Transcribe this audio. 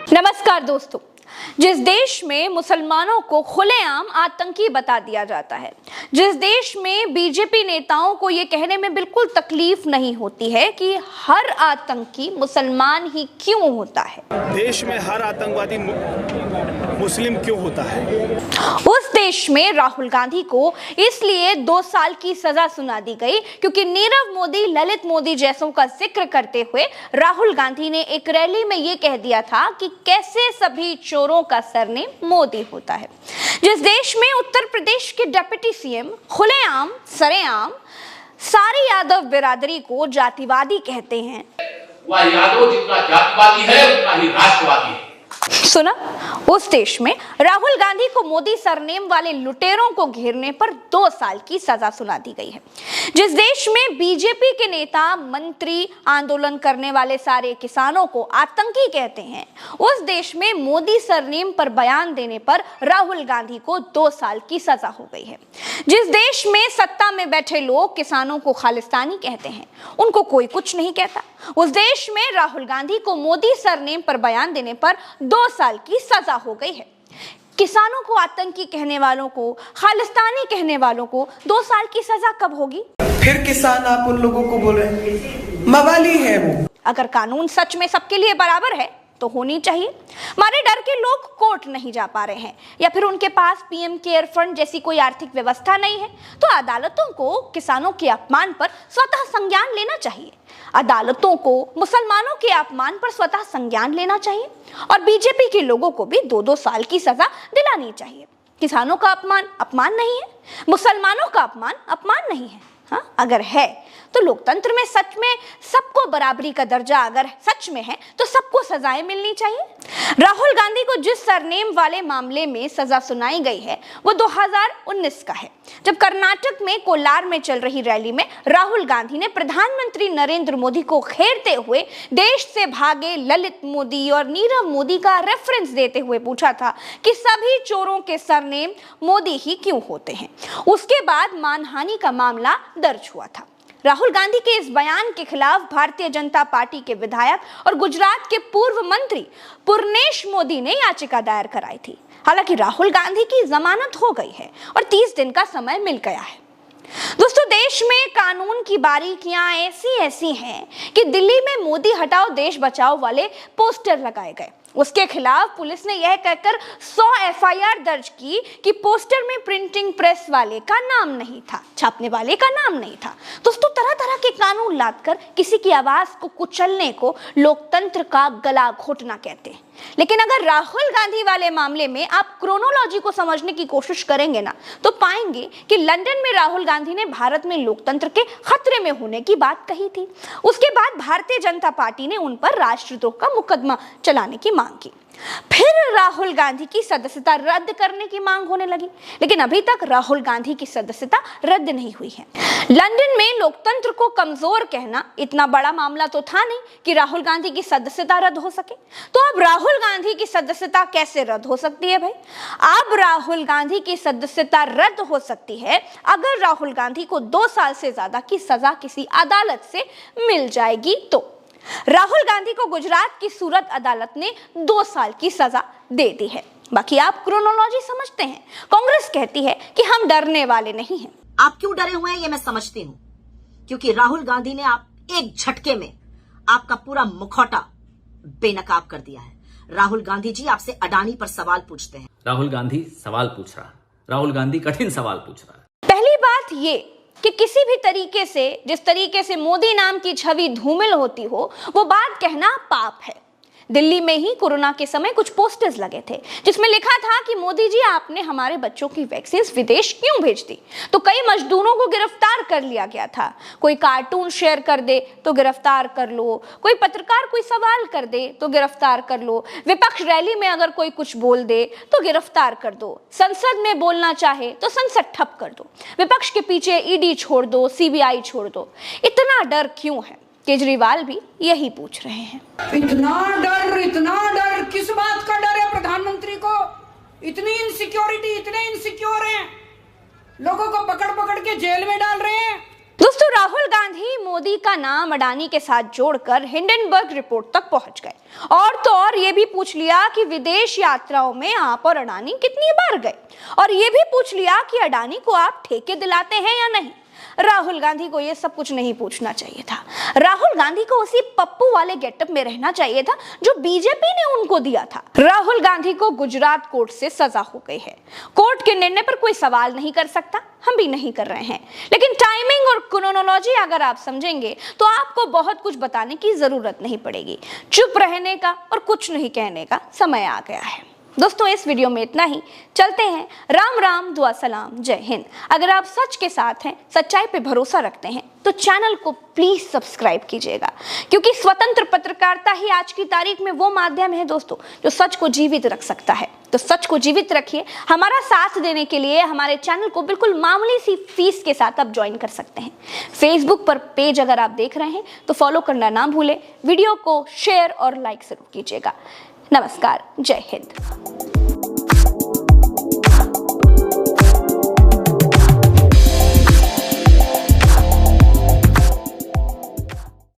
नमस्कार दोस्तों। जिस देश में मुसलमानों को खुलेआम आतंकी बता दिया जाता है, जिस देश में बीजेपी नेताओं को ये कहने में बिल्कुल तकलीफ नहीं होती है कि हर आतंकी मुसलमान ही क्यों होता है, देश में हर आतंकवादी मुस्लिम क्यों होता है, उस देश में राहुल गांधी को इसलिए 2 साल की सजा सुना दी गई क्योंकि नीरव मोदी, ललित मोदी जैसों का जिक्र करते हुए राहुल गांधी ने एक रैली में ये कह दिया था कि कैसे सभी चोरों का सरनेम मोदी होता है। जिस देश में उत्तर प्रदेश के डिप्टी सीएम खुलेआम सरेआम सारी यादव बिरादरी को जातिवादी कहते हैं, वह यादव जितना जातिवादी है उतना ही राष्ट्रवादी है। सुना, उस देश में राहुल गांधी को मोदी सरनेम वाले लुटेरों को घेरने पर 2 साल की सजा सुना दी गई है। जिस देश में बीजेपी के नेता, मंत्री, आंदोलन करने वाले सारे किसानों को आतंकी कहते हैं, उस देश में मोदी सरनेम पर बयान देने पर राहुल गांधी को 2 साल की सजा हो गई है। जिस देश में सत्ता में बैठे लोग किसानों को खालिस्तानी कहते हैं, उनको कोई कुछ नहीं कहता, उस देश में राहुल गांधी को मोदी सरनेम पर बयान देने पर 2 साल की सजा हो गई है। किसानों को आतंकी कहने वालों को, खालिस्तानी कहने वालों को 2 साल की सजा कब होगी? फिर किसान आप उन लोगों को बोले मवाली है वो। अगर कानून सच में सबके लिए बराबर है तो होनी चाहिए। मारे डर के लोग कोर्ट नहीं जा पा रहे हैं या फिर उनके पास पीएम केयर फंड जैसी कोई आर्थिक व्यवस्था नहीं है, तो अदालतों को किसानों के अपमान पर स्वतः संज्ञान लेना चाहिए। अदालतों को मुसलमानों के अपमान पर स्वतः संज्ञान लेना चाहिए और बीजेपी के लोगों को भी 2-2 साल की सजा दिलानी चाहिए। किसानों का अपमान अपमान नहीं है, मुसलमानों का अपमान अपमान नहीं है। हाँ, अगर है तो लोकतंत्र में सच में सबको बराबरी का दर्जा अगर सच में है तो सबको सजाएं मिलनी चाहिए। राहुल गांधी को जिस सरनेम वाले मामले में सजा सुनाई गई है वो 2019 का है, जब कर्नाटक में कोलार में चल रही रैली में राहुल गांधी ने प्रधानमंत्री नरेंद्र मोदी को घेरते हुए देश से भागे ललित मोदी और नीरव मोदी का रेफरेंस देते हुए पूछा था कि सभी चोरों के सरनेम मोदी ही क्यों होते हैं। उसके बाद मानहानि का मामला दर्ज हुआ था। राहुल गांधी के इस बयान के खिलाफ भारतीय जनता पार्टी के विधायक और गुजरात के पूर्व मंत्री पूर्णेश मोदी ने याचिका दायर कराई थी। हालांकि राहुल गांधी की जमानत हो गई है और 30 दिन का समय मिल गया है। दोस्तों, देश में कानून की बारीकियां ऐसी हैं कि दिल्ली में मोदी हटाओ देश बचाओ वाले पोस्टर लगाए गए। उसके खिलाफ पुलिस ने यह कहकर 100 एफआईआर दर्ज की कि पोस्टर में प्रिंटिंग प्रेस वाले का नाम नहीं था, छापने वाले का नाम नहीं था। दोस्तों, तरह तरह के कानून लादकर किसी की आवाज को कुचलने को लोकतंत्र का गला घोटना कहते हैं। लेकिन अगर राहुल गांधी वाले मामले में आप क्रोनोलॉजी को समझने की कोशिश करेंगे ना, तो पाएंगे कि लंदन में राहुल गांधी ने भारत में लोकतंत्र के खतरे में होने की बात कही थी। उसके बाद भारतीय जनता पार्टी ने उन पर राष्ट्रद्रोह का मुकदमा चलाने की मांग की। फिर राहुल गांधी की सदस्यता रद्द करने की मांग होने लगी, लेकिन अभी तक राहुल गांधी की सदस्यता रद्द नहीं हुई है। लंदन में लोकतंत्र को कमजोर कहना इतना बड़ा मामला तो था नहीं कि राहुल गांधी की सदस्यता रद्द हो सके। तो अब राहुल गांधी की सदस्यता कैसे रद्द हो सकती है भाई? अब राहुल गांधी की सदस्यता रद्द हो सकती है अगर राहुल गांधी को 2 साल से ज्यादा की सजा किसी अदालत से मिल जाएगी तो। राहुल गांधी को गुजरात की सूरत अदालत ने 2 साल की सजा दे दी है। बाकी आप क्रोनोलॉजी समझते हैं। कांग्रेस कहती है कि हम डरने वाले नहीं हैं। आप क्यों डरे हुए हैं ये मैं समझती हूं, क्योंकि राहुल गांधी ने आप एक झटके में आपका पूरा मुखौटा बेनकाब कर दिया है। राहुल गांधी जी आपसे अडानी पर सवाल पूछते हैं। राहुल गांधी सवाल पूछ रहा है, राहुल गांधी कठिन सवाल पूछ रहा है। पहली बात ये कि किसी भी तरीके से, जिस तरीके से मोदी नाम की छवि धूमिल होती हो, वो बात कहना पाप है। दिल्ली में ही कोरोना के समय कुछ पोस्टर्स लगे थे जिसमें लिखा था कि मोदी जी आपने हमारे बच्चों की वैक्सीन विदेश क्यों भेज दी। तो कई मजदूरों को गिरफ्तार कर लिया गया था। कोई कार्टून शेयर कर दे तो गिरफ्तार कर लो, कोई पत्रकार कोई सवाल कर दे तो गिरफ्तार कर लो, विपक्ष रैली में अगर कोई कुछ बोल दे तो गिरफ्तार कर दो, संसद में बोलना चाहे तो संसद ठप कर दो, विपक्ष के पीछे ईडी छोड़ दो, सीबीआई छोड़ दो। इतना डर क्यों है? केजरीवाल भी यही पूछ रहे हैं। इतना डर किस बात का डर है प्रधानमंत्री को? इतनी इनसिक्योरिटी, इतने इनसिक्योर हैं, लोगों को पकड़ पकड़ के जेल में डाल रहे हैं। दोस्तों, राहुल गांधी मोदी का नाम अडानी के साथ जोड़कर हिंडनबर्ग रिपोर्ट तक पहुंच गए और तो और ये भी पूछ लिया कि विदेश यात्राओं में आप और अडानी कितनी बार गए, और ये भी पूछ लिया कि अडानी को आप ठेके दिलाते हैं या नहीं। राहुल गांधी को ये सब कुछ नहीं पूछना चाहिए था। राहुल गांधी को उसी पप्पू वाले गेटअप में रहना चाहिए था जो बीजेपी ने उनको दिया था। राहुल गांधी को गुजरात कोर्ट से सजा हो गई है। कोर्ट के निर्णय पर कोई सवाल नहीं कर सकता, हम भी नहीं कर रहे हैं, लेकिन टाइमिंग और क्रोनोलॉजी अगर आप समझेंगे तो आपको बहुत कुछ बताने की जरूरत नहीं पड़ेगी। चुप रहने का और कुछ नहीं कहने का समय आ गया है। दोस्तों, इस वीडियो में इतना ही। चलते हैं। राम राम, दुआ सलाम, जय हिंद। अगर आप सच के साथ हैं, सच्चाई पे भरोसा रखते हैं, तो चैनल को प्लीज सब्सक्राइब कीजिएगा, क्योंकि स्वतंत्र पत्रकारिता ही आज की तारीख में वो माध्यम है दोस्तों जो सच को जीवित रख सकता है। तो सच को जीवित रखिए। हमारा साथ देने के लिए हमारे चैनल को बिल्कुल मामूली सी फीस के साथ आप ज्वाइन कर सकते हैं। फेसबुक पर पेज अगर आप देख रहे हैं तो फॉलो करना ना भूलें। वीडियो को शेयर और लाइक जरूर कीजिएगा। नमस्कार, जय हिंद।